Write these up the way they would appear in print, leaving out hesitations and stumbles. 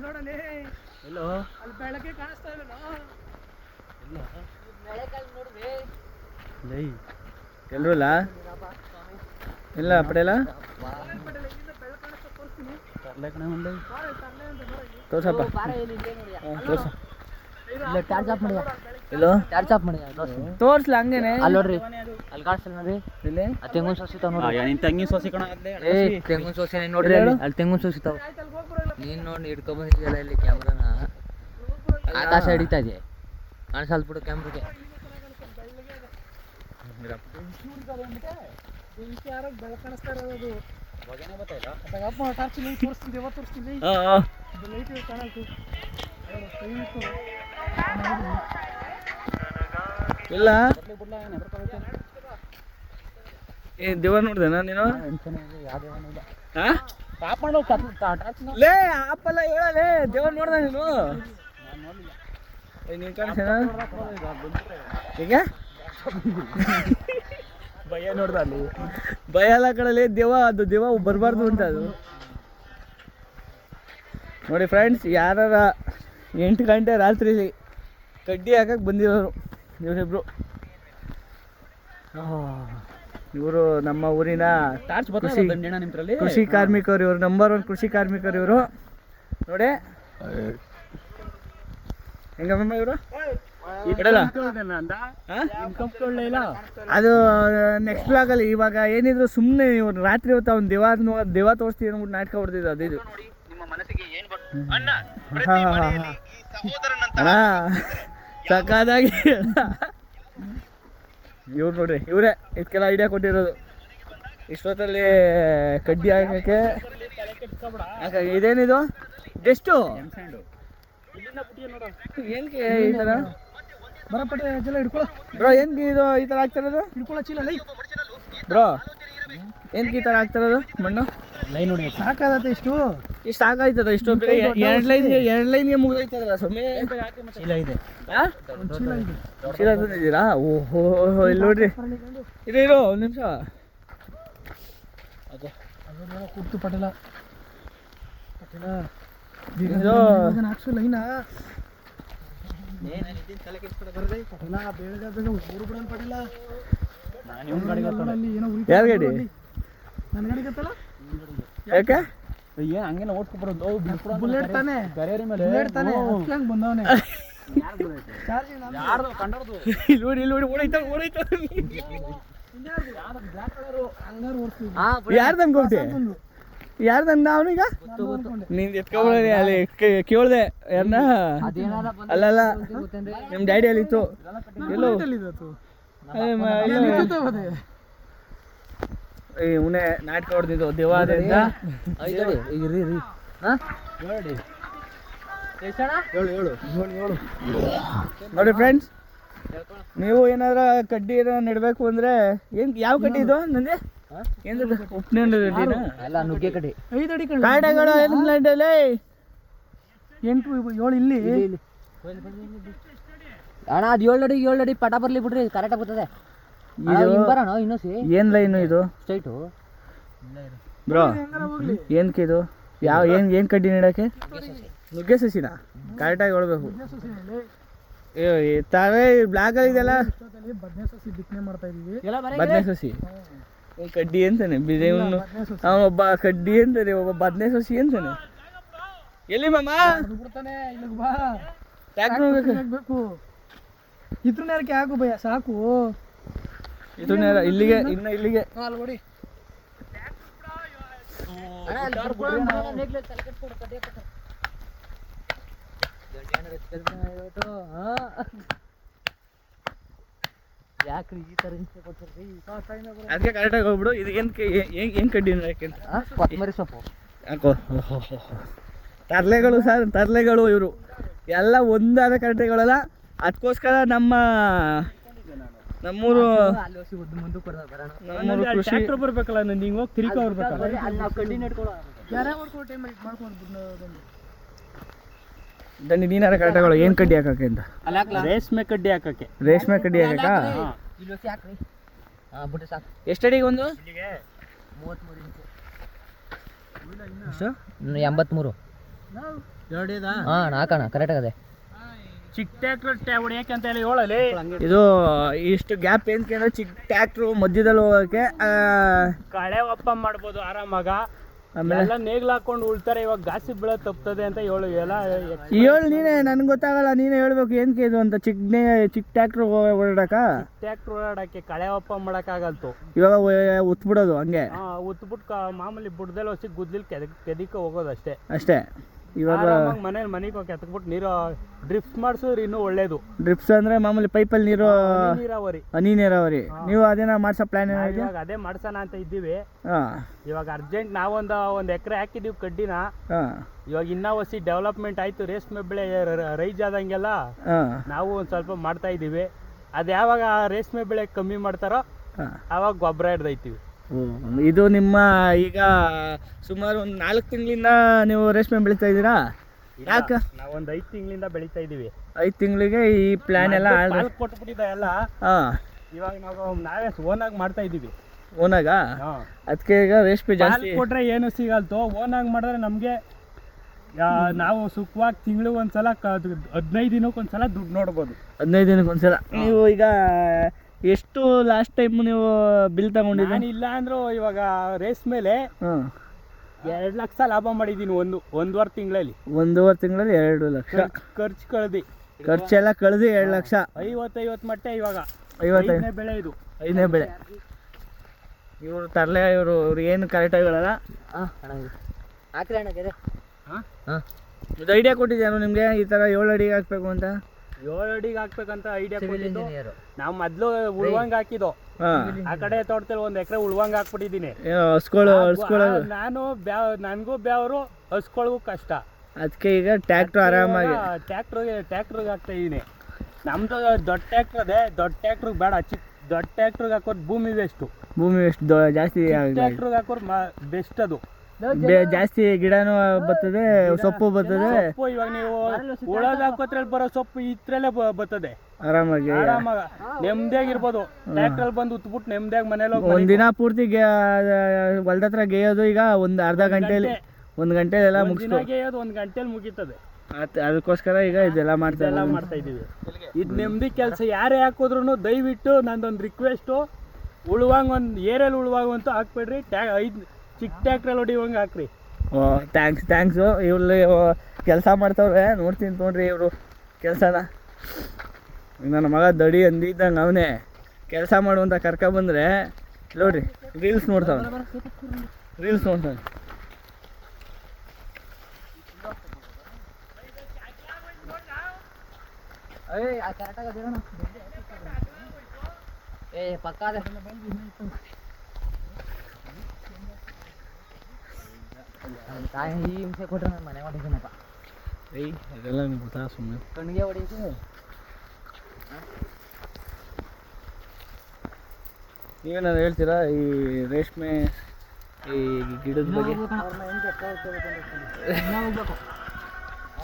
ನೋಡಲಿ ಎಲ್ಲೋ ಅಲ್ಲಿ ಬೆಳಗ್ಗೆ ಕಾಣಿಸ್ತಾ ಇಲ್ಲ ಎಲ್ಲರೂ ಇಲ್ಲ ಪಡೆಯಲ್ಲ ತೋರ್ಸಪ್ಪ ತೋರ್ಸ ತೋರ್ಸ್ಲ ಹಂಗೇನೆ ಅಲ್ಲಿ ನೋಡ್ರಿ ಅಲ್ಲಿ ಕಾಣಿಸ್ತಲ್ಲ ನೋಡ್ರಿ ಇಲ್ಲಿ ತೆಂಗಿನ ಸೋಸಿ ತಾವ್ ನೋಡ್ರಿ ತಂಗಿ ಸೋಸಿ ಕಣ ತೆಂಗಿನ ಸೋಸಿ ನೋಡ್ರಿ ಅಲ್ಲಿ ತೆಂಗಿನ ಸೋಸಿ ತಾವ್ ನೀನ್ ನೋಡಿ ಹಿಡ್ಕೊಂಬಂದಿದ್ಯಲ್ಲ ಇಲ್ಲಿ ಕ್ಯಾಮ್ರಾನ ಆಕಾಶ ಹಿಡಿತಾ ಇದೆ ಕಾಣಿಸಲ್ ಬಿಡು ಕ್ಯಾಮ್ರಾಗೆ ಬೆಳಕು ಕಾಣಿಸ್ತಾ ಇರೋದು ಟಾರ್ಚ್ ಲೈಟ್ ತೋರಿಸ್ತೀನಿ ಯಾವಾಗ ತೋರಿಸ್ತೀನಿ ಲೈಟ್ ಕಾಣಲ್ತು ಇಲ್ಲ ದೇವ ನೋಡ್ದೇನಾ ನೀನು ಲೇ ಆಪಲ್ಲ ಹೇಳಲೇ ದೇವ ನೋಡ್ದ ನೀನು ನೀನ್ ಕಾಣಿಸ್ತಾನ ಈಗ ಭಯ ನೋಡ್ದ ಅಲ್ಲಿ ಭಯ ಎಲ್ಲ ಕಡಲಿ ದೇವ ಅದು ದೇವ ಬರಬಾರ್ದು ಅಂತ ಅದು ನೋಡಿ ಫ್ರೆಂಡ್ಸ್ ಯಾರ 8 ಗಂಟೆ ರಾತ್ರಿ ಕಡ್ಡಿ ಹಾಕಕ್ಕೆ ಬಂದಿರೋರು ಇವರಿಬ್ರು ಇವರು ನಮ್ಮ ಊರಿನ ಕೃಷಿ ಕಾರ್ಮಿಕರು ಇವರು ನಂಬರ್ 1 ಕೃಷಿ ಕಾರ್ಮಿಕರು ಇವರು ನೋಡಿ ಹೆಂಗಮ್ಮ ಇವರು ಈ ಕಡೆ ಅದು ನೆಕ್ಸ್ಟ್ ಬ್ಲಾಗಲ್ಲಿ ಇವಾಗ ಏನಿದ್ರು ಸುಮ್ಮನೆ ಇವ್ರು ರಾತ್ರಿ ಹೊತ್ತು ಅವ್ನು ದೇವ ತೋರಿಸ್ತೀವಿ ಅಂದ್ಬಿಟ್ಟು ನಾಟಕ ಹೊಡೆದಿದ್ದು ಅದಿದು ಸಕಾದಾಗಿ ಇವ್ರು ನೋಡ್ರಿ ಇವರೇ ಇದಕ್ಕೆಲ್ಲ ಐಡಿಯಾ ಕೊಟ್ಟಿರೋದು ಇಷ್ಟೊತ್ತಲ್ಲಿ ಕಡ್ಡಿ ಹಾಕಕ್ಕೆ ಇದೇನಿದು ಎಷ್ಟು ಏನಕ್ಕೆ ಈ ಥರ ಬರಪಟ್ಟೆ ಎಲ್ಲ ಹಿಡ್ಕೊಳ್ಳೋ ಬ್ರೋ ಏನಕ್ಕೆ ಇದು ಈ ಥರ ಆಗ್ತಿರೋದು ಹಿಡ್ಕೊಳ್ಳೋ ಚೀಲ ಲೈ ಬ್ರೋ ಏನಕ್ಕೆ ಈ ಥರ ಆಗ್ತಿರೋದು ಮಣ್ಣು ಲೈನ್ ನೋಡಿ ಸಾಕಾಗತ್ತೆ ಇಷ್ಟು ಸಾಕಾಯ್ತದ ಇಷ್ಟು ಎರಡು ಲೈನ್ಗೆ ಮುಗಿದೈತದಲ್ಲ ಸ್ವಾಮಿ ಚೀಲ ಇದೆ ಚೀಲ ತಂದಿದ್ದೀರಾ ಓಹೋ ಇಲ್ಲಿ ನೋಡ್ರಿ ಇರೋ ಒಂದು ನಿಮಿಷ ಕೂತು ಪಟೇಲ ಹಾಕ್ಸು ಲೈನ ಯಾರ ಗಾಡಿ ನನ್ನ ಗಾಡಿ ಗೊತ್ತಲ್ಲ ಯಾಕೆ ಹಂಗೇನ ಓಡ್ಸ್ಕೊಬರೋದು ಬುಲೆಟ್ ತಾನೆ ಬುಲೆಟ್ ತಾನೆ ಹಂಗೆ ಬಂದವನೇ ನೋಡಿ ಓಡೈತ ಯಾರ್ದು ಅನ್ಕೊಂಡೆ ಯಾರ್ದು ಅಂದ ಅವನೀಗ ನೀನ್ ಎತ್ಕೊಬಿಡ ಅಲ್ಲಿ ಕೇಳ್ದೆ ಯಾರನ್ನ ಅಲ್ಲಲ್ಲ ನಿಮ್ ಡ್ಯಾಡಿ ಅಲ್ಲಿ ಇತ್ತು ಎಲ್ಲೋ ಉನೆ ನಾಟಕ ಹೊಡೆದಿದ್ದು ದೇವಾಲಯದಿಂದ ನೋಡಿ ಫ್ರೆಂಡ್ಸ್ ನೀವು ಏನಾದ್ರ ಕಡ್ಡಿ ನೆಡ್ಬೇಕು ಅಂದ್ರೆ ಏನ್ ಯಾವ ಕಡ್ಡಿ ಇದು ನಂಗೆ ನುಗ್ಗೆ ಕಡೆ 5 ಅಡಿ ಕಾಯ್ಡೆಗಳು 8 7 ಇಲ್ಲಿ ಅಣ್ಣ ಅದು 7 ಅಡಿ ಪಟ ಬರ್ಲಿ ಬಿಡ್ರಿ ಕರೆಕ್ಟ್ ಬರ್ತದೆ ಬರೋಣ ಇನ್ನೊಸಿ ಏನ್ ಲೈನು ಇದು ಸ್ಟ್ರೈಟು ಬ್ರೋ ಏನಕ್ಕೆ ಇದು ಯಾವ ಏನ್ ಕಡ್ಡಿ ನೆಡಕ್ಕೆ ನುಗ್ಗೆ ಸಸಿನ ಕರೆಕ್ಟಾಗಿ ಹೊಡ್ಬೇಕು ತಾವೇ ಬ್ಲಾಗಲ್ಲಿ ಇದೆಲ್ಲ ಬದನೆ ಸಸಿ ಬಿತ್ತನೆ ಮಾಡ್ತಾ ಇದೀವಿ ಬದನೆ ಸಸಿ ಕಡ್ಡಿ ಅಂತಾನೆ ಒಬ್ಬ ಕಡ್ಡಿ ಅಂತಾನೆ ಒಬ್ಬ ಬದನೆ ಸಸಿ ಅಂತಾನೆ ಎಲ್ಲಿ ಮಾಮ ಬೇಕು ಇದ್ರ ನೇರಕ್ಕೆ ಹಾಕು ಭಯ ಸಾಕು ಇದ್ರ ನೇರ ಇಲ್ಲಿಗೆ ಇನ್ನ ಇಲ್ಲಿಗೆ ಯಾಕ್ರಿ ಈ ತರ ಕೊಡ್ತೀರಿ ಅದಕ್ಕೆ ಕರೆಕ್ಟಾಗಿ ಹೋಗ್ಬಿಡು ಇದು ಏನ್ ಕಡ್ಡಿ ಯಾಕೆಂತ ಕೊತ್ತಂಬರಿ ಸೊಪ್ಪು ಯಾಕೋ ತರ್ಲೆಗಳು ಇವರು ಎಲ್ಲ ಒಂದಾದ ಕರೆಕ್ಟುಗಳಲ್ಲ ಅದಕ್ಕೋಸ್ಕರ ನಮ್ಮೂರು ಕೃಷಿ ಬರ್ಬೇಕಲ್ಲ ನಂದು ಹಿಂಗೆ ಹೋಗಿ ತಿರ್ಕೊ ಬರ್ಬೇಕಲ್ಲ ದಂಡಿ ನೀನಾರ ಕರೆಕ್ಟಾಗಳು ಏನು ಕಡ್ಡಿ ಹಾಕಕ್ಕೆ ಅಂತ ರೇಷ್ಮೆ ಕಡ್ಡಿ ಹಾಕಕ್ಕೆ ಹಾಕಕ್ಕ ಎಷ್ಟಡಿಗೆ ಒಂದು 33 ಇಂಚು ಎಷ್ಟು 83. ಎರಡಿದಾ ಹಾಂ ನಾಲ್ಕಣ ಕರೆಕ್ಟ್ ಆಗದೆ. ಚಿಕ್ಕ ಟ್ರ್ಯಾಕ್ಟರ್ ಹೊಡಿಯಕ್ಕೆ ಅಂತ ಹೇಳಿ ಹೇಳಲಿ. ಇದು ಇಷ್ಟು ಗ್ಯಾಪ್ ಏನಕ್ಕೆ ಅಂದ್ರೆ ಚಿಕ್ಕ ಟ್ಯಾಕ್ಟ್ರು ಮಧ್ಯದಲ್ಲಿ ಹೋಗೋಕ್ಕೆ ಕಳೆ ಒಪ್ಪ ಮಾಡ್ಬೋದು ಆರಾಮಾಗ. ಆಮೇಲೆ ಎಲ್ಲ ನೇಗ್ಲು ಹಾಕೊಂಡು ಉಳ್ತಾರೆ. ಇವಾಗ ಗಾಸಿ ಬೀಳೋದು ತಪ್ತದೆ ಅಂತ ಹೇಳು ಎಲ್ಲ. ಹೇಳು ನೀನೇ, ನನಗೆ ಗೊತ್ತಾಗಲ್ಲ, ನೀನೇ ಹೇಳ್ಬೇಕು ಏನಕ್ಕೆ ಇದು ಅಂತ. ಚಿಕ್ಕ ಟ್ಯಾಕ್ಟ್ರು ಓಡಾಡಕ ಟ್ರ್ಯಾಕ್ಟರ್ ಓಡಾಡಕ್ಕೆ ಕಳೆ ಒಪ್ಪ ಮಾಡೋಕ್ಕಾಗಲ್ತು. ಇವಾಗ ಉತ್ಬಿಡೋದು ಹಂಗೆ. ಉತ್ಬಿಟ್ಟು ಮಾಮೂಲಿ ಬುಡ್ದಲ್ಲಿ ಹೊಸಿ ಗುದ್ಲಿಲ್ ಕೆದಿಕ ಹೋಗೋದು ಅಷ್ಟೇ. ಅಷ್ಟೇ. ಇವಾಗ ಮನೆಗೆ ಹೋಗಿ ಎತ್ಬಿಟ್ಟು ನೀರು ಡ್ರಿಪ್ಸ್ ಮಾಡಿಸಿದ್ರೆ ಇನ್ನೂ ಒಳ್ಳೇದು. ಡ್ರಿಪ್ಸ್ ಅಂದ್ರೆ ಮಾಮೂಲಿ ಪೈಪಲ್ಲಿ ನೀರು, ನೀರಾವರಿ, ಹನಿ ನೀರಾವರಿ. ನೀವು ಅದೇನ ಮಾಡ್ಸೋ ಪ್ಲಾನ್ ಏನಾಗಿದೆ? ಇವಾಗ ಅದೇ ಮಾಡ್ಸೋಣ ಅಂತ ಇದ್ದೀವಿ. ಹಾಂ, ಇವಾಗ ಅರ್ಜೆಂಟ್ ನಾವೊಂದು ಎಕರೆ ಹಾಕಿದೀವಿ ಕಡ್ಡಿನ. ಹಾಂ, ಇವಾಗ ಇನ್ನೂ ಹೊಸಿ ಡೆವಲಪ್ಮೆಂಟ್ ಆಯ್ತು. ರೇಷ್ಮೆ ಬೆಳೆ ರೈಜ್ ಆದಂಗೆಲ್ಲ ಹಾಂ, ನಾವು ಒಂದು ಸ್ವಲ್ಪ ಮಾಡ್ತಾ ಇದ್ದೀವಿ. ಅದು ಯಾವಾಗ ರೇಷ್ಮೆ ಬೆಳೆ ಕಮ್ಮಿ ಮಾಡ್ತಾರೋ ಹಾಂ, ಆವಾಗ ಗೊಬ್ಬರ ಹಿಡ್ದೈತೀವಿ. ಇದು ನಿಮ್ಮ ಈಗ ಸುಮಾರು ಒಂದು 4 ತಿಂಗಳಿಂದ ನೀವು ರೇಷ್ಮೆ ಬೆಳೀತಾ ಇದ್ದೀರಾ? ಯಾಕೆ? ನಾವೊಂದು 5 ತಿಂಗಳಿಂದ ಬೆಳೀತಾ ಇದ್ದೀವಿ. 5 ತಿಂಗಳಿಗೆ ಈ ಪ್ಲಾನ್ ಎಲ್ಲ ಕೊಟ್ಬಿಟ್ಟಿದ್ದ ಎಲ್ಲ. ಹಾಂ, ಇವಾಗ ನಾವೇ ಓನಾಗಿ ಮಾಡ್ತಾ ಇದ್ದೀವಿ. ಓನಾಗ? ಅದಕ್ಕೆ ಈಗ ರೇಷ್ಮೆ ಜಾಸ್ತಿ ಕೊಟ್ರೆ ಏನು ಸಿಗಲ್ತು. ಓನಾಗಿ ಮಾಡಿದ್ರೆ ನಮಗೆ ನಾವು ಸುಖವಾಗಿ ತಿಂಗಳು ಒಂದ್ಸಲ 15 ದಿನಕ್ಕೊಂದ್ಸಲ ದುಡ್ಡು ನೋಡ್ಬೋದು. 15 ದಿನಕ್ಕೊಂದ್ಸಲ. ನೀವು ಈಗ ಎಷ್ಟು ಲಾಸ್ಟ್ ಟೈಮ್ ನೀವು ಬಿಲ್ ತಗೊಂಡಿದ್ದೀರಿ? ಇಲ್ಲ ಅಂದ್ರು ಇವಾಗ ರೇಸ್ ಮೇಲೆ 2 ಲಕ್ಷ ಲಾಭ ಮಾಡಿದ್ದೀನಿ ಒಂದೂವರೆ ತಿಂಗಳಲ್ಲಿ. 1.5 ತಿಂಗಳಲ್ಲಿ 2 ಲಕ್ಷ ಖರ್ಚು ಕಳ್ದಿ. ಖರ್ಚೆಲ್ಲ ಕಳೆದು 2 ಲಕ್ಷ. 50 ಮಟ್ಟ ಇವಾಗ 55 ಬೆಳೆ. ಇದು 5ನೇ ಬೆಳೆ. ಇವರು ತರಲೆ, ಇವರು ಏನು ಕರೆಕ್ಟಾಗಿ ಹೇಳಲ್ಲ. ಹಾಕ್ರಿ ಅಣ್ಣ ಗೆರೆ. ಇದು ಐಡಿಯಾ ಕೊಟ್ಟಿದ್ಯಾನು ನಿಮಗೆ ಈ ಥರ 7 ಅಡಿಗೆ ಹಾಕ್ಬೇಕು ಅಂತ? 7 ಅಡಿಗೆ ಹಾಕ್ಬೇಕಂತ ಐಡಿಯಾ ಕೊಟ್ಟಿದ್ದು. ನಾವು ಮೊದಲು ಉಳ್ವಂಗ್ ಹಾಕಿದ್ದು. ಆ ಕಡೆ ತೋಟದಲ್ಲಿ 1 ಎಕರೆ ಉಳ್ವಂಗ್ ಹಾಕ್ಬಿಟ್ಟಿದ್ದೀನಿ. ನಾನು ನನಗೂ ಬ್ಯಾವರು ಹಸ್ಕೊಳ್ಗೂ ಕಷ್ಟ. ಅದಕ್ಕೆ ಈಗ ಟ್ಯಾಕ್ಟ್ರ್ ಆರಾಮಾಗಿ ಟ್ಯಾಕ್ಟ್ರಿಗೆ ಹಾಕ್ತಾ ಇದ್ದೀನಿ. ನಮ್ದು ದೊಡ್ಡ ಟ್ಯಾಕ್ಟ್ರ್ ಅದೇ. ದೊಡ್ಡ ಟ್ಯಾಕ್ಟ್ರಿಗೆ ಬೇಡ, ದೊಡ್ಡ ಟ್ಯಾಕ್ಟ್ರಿಗೆ ಹಾಕೋರು ಭೂಮಿ ವೇಸ್ಟು. ಜಾಸ್ತಿ ಟ್ಯಾಕ್ಟ್ರಿಗೆ ಹಾಕೋರು ಬೆಸ್ಟ್. ಅದು ಜಾಸ್ತಿ ಗಿಡನೂ ಬರ್ತದೆ, ಸೊಪ್ಪು ಬರ್ತದೆ. ಇವಾಗ ನೀವು ಉಳೋದು ಹಾಕೋದ್ರಲ್ಲಿ ಬರೋ ಸೊಪ್ಪು ಇತ್ರಲ್ಲೇ ಬರ್ತದೆ. ಆರಾಮಾಗಿ ನೆಮ್ಮದಿಯಾಗಿರ್ಬೋದು. ಟ್ಯಾಕ್ಟ್ರಲ್ಲಿ ಬಂದು ಉತ್ಬಿಟ್ಟು ನೆಮ್ಮದಿಯಾಗಿ ಮನೇಲಿ ಒಂದಿನ ಪೂರ್ತಿ ಹೊಲ್ದ ಹತ್ರ ಗೇಯೋದು ಈಗ ಒಂದು ಅರ್ಧ ಗಂಟೆಯಲ್ಲಿ 1 ಗಂಟೆಲಿ ಎಲ್ಲ ಗೇಯೋದು 1 ಗಂಟೆಲಿ ಮುಗೀತದೆ. ಅದಕ್ಕೋಸ್ಕರ ಈಗ ಇದೆಲ್ಲ ಮಾಡ್ತಾ ಇದ್ದೀವಿ. ಇದು ನೆಮ್ಮದಿ ಕೆಲಸ. ಯಾರೇ ಹಾಕೋದ್ರೂ ದಯವಿಟ್ಟು ನಂದೊಂದು ರಿಕ್ವೆಸ್ಟು, ಉಳುವಂಗೆ ಒಂದು ಏರಿಯಲ್ಲಿ ಉಳುವಂಗಂತೂ ಹಾಕ್ಬೇಡ್ರಿ. ಚಿಕ್ಕ ಟ್ಯಾಕ್ಟ್ರಲ್ಲಿ ಹೊಡಿವಂಗೆ ಹಾಕ್ರಿ. ಥ್ಯಾಂಕ್ಸು. ಇವ್ರು ಕೆಲಸ ಮಾಡ್ತವ್ರೆ, ನೋಡ್ತೀನಿ ನೋಡ್ರಿ ಇವರು ಕೆಲಸನ. ನನ್ನ ಮಗ ದಡಿ ಅಂದಿದ್ದಂಗೆ ಅವನೇ ಕೆಲಸ ಮಾಡುವಂತ ಕರ್ಕೊಬಂದ್ರೆ ನೋಡ್ರಿ ರೀಲ್ಸ್ ನೋಡ್ತಾವೆ. ತಾಯಿ ಈ ಹಿಂಸೆ ಕೊಟ್ಟರೆ ನಾನು ಮನೆ ಮಾಡಿದ್ದೀನಪ್ಪ. ಅದೆಲ್ಲ ನಿಮ್ಗೆ ಗೊತ್ತಾ? ಸುಮ್ಮನೆ ಕಣ್ಣಿಗೆ ಹೊಡೆಯುತ್ತೆ. ನೀವೇನಾದ್ರು ಹೇಳ್ತೀರಾ ಈ ರೇಷ್ಮೆ ಈ ಗಿಡದ ಬಗ್ಗೆ?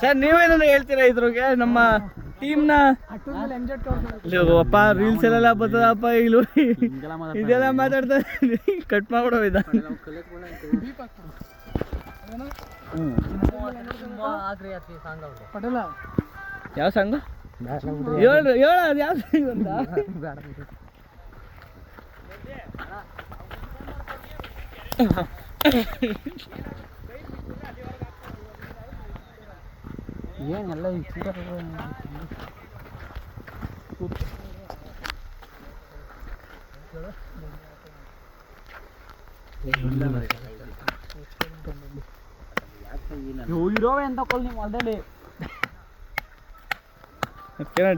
ಸರ್ ನೀವೇನಾದ್ರು ಹೇಳ್ತೀರಾ ಇದ್ರಿಗೆ? ನಮ್ಮ ಟೀಮ್ನ ಅಪ್ಪ ರೀಲ್ಸ್ ಎಲ್ಲ ಬರ್ತದಪ್ಪ. ಇಲ್ಲಿ ಇದೆಲ್ಲ ಮಾತಾಡ್ತಾ ಕಟ್ ಮಾಡ್ಬಿಡೋ ಇದ. ಯಾವ ಸಾಂಗ್ ಹೇಳು ಅದು ಯಾವ ಸಾಂಗ್ ಅಂತ? ಏನೆಲ್ಲ ಇರೋವೆ ಅಂತ ಕೊಲ್ ನೀವು ಹೊಲದಲ್ಲಿ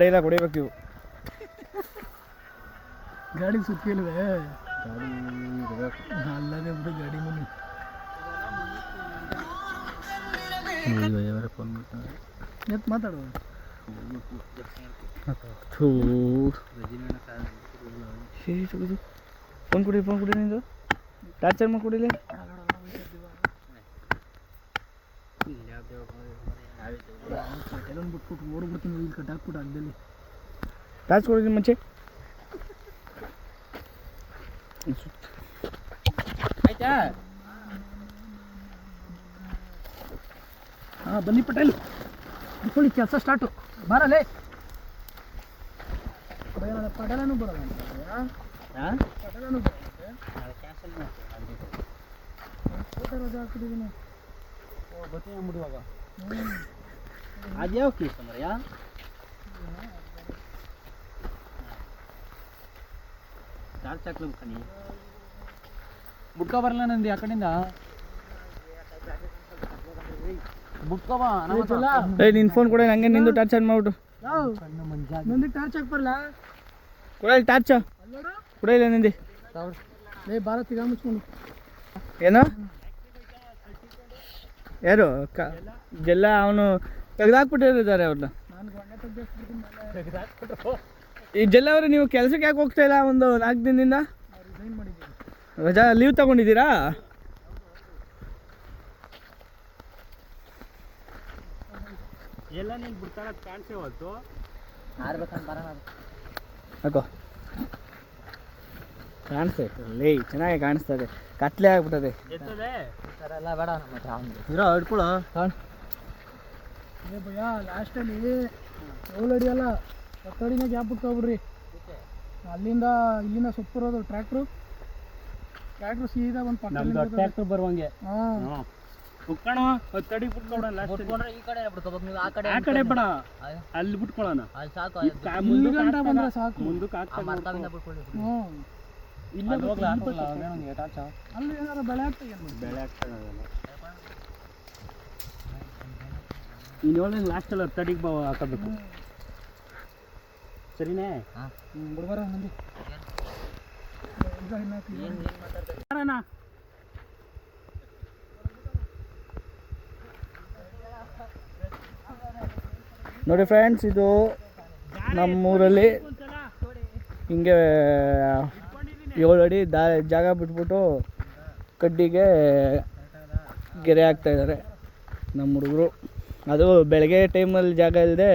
ಡೈಲಾಗ್ ಹೊಡಿಬೇಕು. ಇವು ಗಾಡಿ ಸುತ್ತಿಲ್ವೇ? ಅಲ್ಲದೆ ಬಿಡು ಗಾಡಿ ಮನೆ. ಮಾತಾಡುವ ಫೋನ್ ಕೊಡಿ ನಿಂದು. ಟಾರ್ಚರ್ ಮಾಡಿ ಕೊಡಿಲ್ಲ. ಬಿಟ್ಬಿಟ್ಟು ಓಡ್ಬಿಡ್ತೀನಿ. ಇಲ್ಲಿ ಕಟ್ಟಾಕ್ಬಿಟ್ಟು ಅಡ್ಡಲ್ಲಿ ಟಾರ್ಚ್ ಕೊಡಿದ್ರಿ ಮುಂಚೆ. ಆಯ್ತಾ? ಬನ್ನಿ ಪಟೇಲ್ ಇಟ್ಕೊಳ್ಳಿ, ಕೆಲಸ ಸ್ಟಾರ್ಟು. ಬರಲೇ ಪಟೇಲನು ಬರಲ್ಲ ಪಟೇಲನು ಕ್ಯಾನ್ಸಲ್ ಫೋಟೋ ರಜಾ ಹಾಕಿದ್ದೀನಿ. ಬರ್ತೀನಿ ಬಿಡುವಾಗ ಅದ್ಯಾವ ಕೇಸ್ ಅಂದ್ರಯ್ಯ? ಚಾರ್ಜ್ ಹಾಕ್ಲಮ್ ಕಣಿ ಬುಟ್ಕೊ ಬರಲ್ಲ ನಂದು ಆ ಕಡೆಯಿಂದ ಬುಟ್ಕೊಬ. ನಿನ್ನ ಫೋನ್ ಕೊಡ, ಹಂಗೆ ನಿಂದು ಟಾರ್ಚ್ ಆನ್ ಮಾಡ್ಬಿಟ್ಟು. ನಂದು ಟಾರ್ಚ್ ಹಾಕಿ ಬರಲ್ಲ, ಕೊಡ ಟಾರ್ಚ್ ಕೊಡ ಇಲ್ಲ ನಿಂದು. ಭಾರತ್ ಈಗ ಮುಚ್ಕೊಂಡು ಏನು ಯಾರು ಜಲ್ಲ ಅವನು ತೆಗ್ದಾಕ್ಬಿಟ್ಟಿದ್ದಾರೆ ಅವ್ರನ್ನ. ಈ ಜಲ್ಲ ಅವರು ನೀವು ಕೆಲಸಕ್ಕೆ ಯಾಕೆ ಹೋಗ್ತಾ ಇಲ್ಲ? ಒಂದು 4 ದಿನದಿಂದ ರಜಾ ಲೀವ್ ತಗೊಂಡಿದ್ದೀರಾ? ಎಲ್ಲ ನೀನು ಬಿಡ್ತಾರ ಕಾಣಿಸೇ ಹೊತ್ತು ಹಾಕೋ ಕಾಣಿಸ್ತೈತೆ, ಚೆನ್ನಾಗಿ ಕಾಣಿಸ್ತದೆ. ಕತ್ಲೆ ಆಗ್ಬಿಟ್ಟದೆ. ಎಲ್ಲ ಬೇಡ ನಮ್ಮ ಹತ್ರ ಇರೋ ಹಿಡ್ಕೊಳ. ಭಯ ಲಾಸ್ಟಲ್ಲಿ 7 ಅಡಿ ಅಲ್ಲ 10 ಅಡಿನ ಗ್ಯಾಪ್ ಬಿಟ್ಕೊಬಿಡ್ರಿ. ಅಲ್ಲಿಂದ ಇಲ್ಲಿಂದ ಸೊಪ್ಪಿರೋದು ಟ್ರ್ಯಾಕ್ಟ್ರು ಸೀದಾ ಒಂದು ಟ್ರ್ಯಾಕ್ಟ್ರ್ ಬರುವಂಗೆ. ಹಾಂ ಬಿಟ್ಕೊಣ 10 ಅಡಿ ಬಿಟ್ಕೊಡ. ಈ ಕಡೆ ಬಿಡ್ಕೋಬೇಕು ನೀವು, ಆ ಕಡೆ ಆ ಕಡೆ ಬೇಡ, ಅಲ್ಲಿ ಬಿಟ್ಕೊಳ್ಳೋಣ. ಅಲ್ಲಿ ಸಾಕು, ಇಲ್ಲಿ ಗಂಟ ಬಂದ್ರೆ ಸಾಕು. ಮುಂದಕ್ಕೆ ಮರ್ತಾವಿಂದ ಬಿಟ್ಕೊಳ್ಳಿ. ಹ್ಞೂ ಇಲ್ಲ ಅಲ್ಲಿ ಏನಾರು ಬೆಳೆ ಆಗ್ತದೆ. ಬೆಳೆ ಆಗ್ತದೆ ನೀನು ಹೇಳಿ ಲಾಸ್ಟಲ್ಲಿ 10 ಅಡಿಗೆ ಹಾಕೋಬೇಕು. ಸರಿನೇ? ಬಿಡ್ಬಾರ ಮಂದಿ ನೋಡಿ ಫ್ರೆಂಡ್ಸ್, ಇದು ನಮ್ಮೂರಲ್ಲಿ ಹಿಂಗೆ 7 ಅಡಿ ಜಾಗ ಬಿಟ್ಬಿಟ್ಟು ಕಡ್ಡಿಗೆ ಗೆರೆ ಹಾಕ್ತಾಯಿದ್ದಾರೆ ನಮ್ಮ ಹುಡುಗರು. ಅದು ಬೆಳಗ್ಗೆ ಟೈಮಲ್ಲಿ ಜಾಗ ಇಲ್ಲದೆ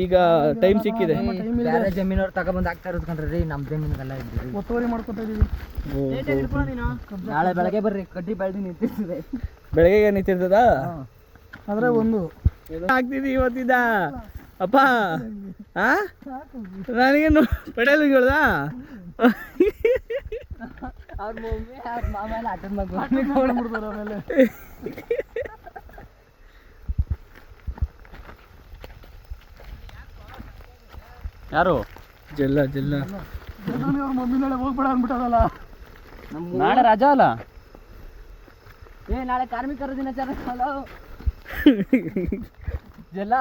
ಈಗ ಟೈಮ್ ಸಿಕ್ಕಿದೆ. ಬೇರೆ ಜಮೀನವ್ರು ತಗೊಬಂದು ಹಾಕ್ತಾ ಇರೋದು ಕಣ್ರಿ, ನಮ್ಮ ಜಮೀನಿಗೆಲ್ಲ ಇದ್ದೀವಿ, ಒತ್ತುವರಿ ಮಾಡ್ಕೊತಾ ಇದ್ದೀವಿ. ನಾಳೆ ಬೆಳಗ್ಗೆ ಬರ್ರಿ, ಕಡ್ಡಿ ಬೆಳೆದು ನಿಂತಿರ್ತದೆ. ಬೆಳಗ್ಗೆ ನಿಂತಿರ್ತದ ಆದರೆ ಒಂದು ಹಾಕ್ತಿದ್ದಿ ಇವತ್ತಿದ್ದ ಅಪ್ಪ. ನನಗೇನು ಪೆಡಲ್ ಹೇಳ್ದ ಅವ್ರ ಮಮ್ಮಿ ಅವ್ರ ಮಾಮ ಎಲ್ಲ ಆಟದ ಮಗು ಆಮೇಲೆ ಯಾರು ಜಲ್ಲ ಅವ್ರ ಮಮ್ಮಿ ನಾಳೆ ಹೋಗ್ಬೇಡ ಅಂದ್ಬಿಟ್ಟದಲ್ಲ. ನಾಳೆ ರಜಾ ಅಲ್ಲ? ನಾಳೆ ಕಾರ್ಮಿಕರ ದಿನಾಚರಣೆ ಅಲ್ಲ ಜಲ್ಲ.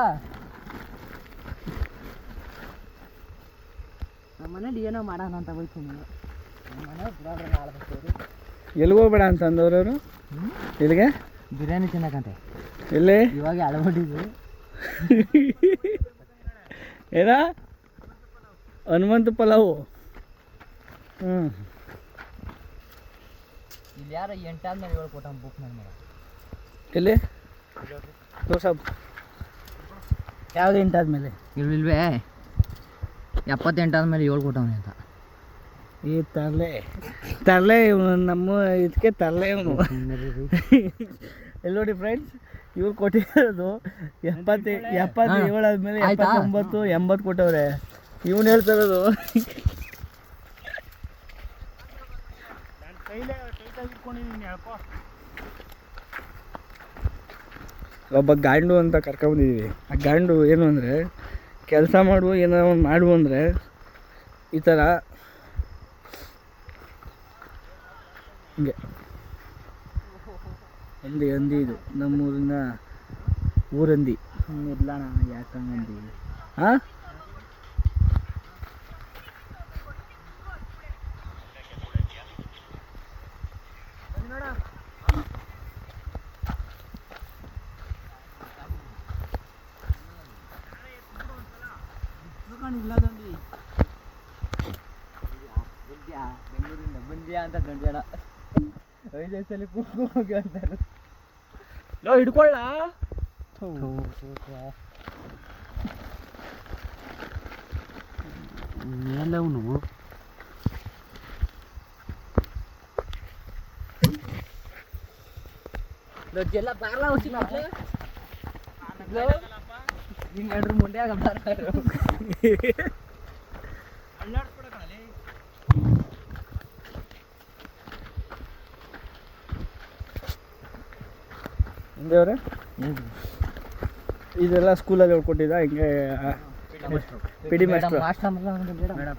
ನಮ್ಮ ಮನೇಲಿ ಏನೋ ಮಾಡೋಣ ಅಂತ ಹೋಯ್ತು. ನಮ್ಮ ಮನೆ ಬಿಡೋದ್ರೆ ನಾಳೆ ಬರ್ತೀವಿ. ಎಲ್ಲಿಗೆ ಹೋಗ್ಬೇಡ ಅಂತ ಅಂದವ್ರವರು? ಎಲ್ಲಿಗೆ? ಬಿರಿಯಾನಿ ತಿನ್ನಕಂತೆ. ಎಲ್ಲಿ? ಇವಾಗ ಅಳವಡಿದ್ದು ಏನ ಹನುಮಂತ ಪಲಾವು. ಇಲ್ಲಿ ಯಾರು 8 ಆದ್ಮೇಲೆ 7 ಕೊಟ್ಟ ಬುಕ್ ಮಾಡಿ ಮೇಡ. ಎಲ್ಲಿ ತೋರ್ಸಬ್ ಯಾವ್ದು 8 ಆದಮೇಲೆ? ಇಲ್ವೇ 78 ಆದ್ಮೇಲೆ 7 ಕೊಟ್ಟವನೆ ಅಂತ. ಈ ತರಲೆ ಇವನು, ನಮ್ಮ ಇದಕ್ಕೆ ತರಲೆ ಇವನು. ಎಲ್ಲಿ ನೋಡಿ ಫ್ರೆಂಡ್ಸ್, ಇವ್ರು ಕೊಟ್ಟಿರೋದು 77 ಆದ್ಮೇಲೆ 79 80 ಕೊಟ್ಟವ್ರೆ. ಇವನು ಹೇಳ್ತಾ ಇರೋದು ಒಬ್ಬ ಗಾಂಡು ಅಂತ ಕರ್ಕೊಂಬಂದಿದ್ದೀವಿ. ಆ ಗಾಂಡು ಏನು ಅಂದರೆ, ಕೆಲಸ ಮಾಡುವ ಏನೋ ಒಂದು ಮಾಡುವ ಅಂದರೆ ಈ ಥರ ಹಿಂಗೆ ಹಂದಿ ಇದು ನಮ್ಮೂರಿನ ಊರಂದಿ. ಇಲ್ಲ ನಾನು ಯಾಕಂಗಂದಿ. ಹಾಂ ಬೆಂಗಳೂರಿಂದ ಬಂದ್ಯಾ ಅಂತ ಗಂಜಣ 5 ವಯಸ್ಸಲ್ಲಿ ಕೂಗೋಗಿ ಅಂತಾರೆ. ಹಿಡ್ಕೊಳ್ಳ ಎಲ್ಲವನು ಎಲ್ಲ ಬಾರ್ಲ ಹಿಂಗೆ ಮುಂದೆ ದೇವ್ರೆ ಇದೆಲ್ಲ ಸ್ಕೂಲಲ್ಲಿ ಹೇಳ್ಕೊಟ್ಟಿದ್ದ ಹಿಂಗೆ ಪಿ ಡಿ ಮಾಸ್ಟರ್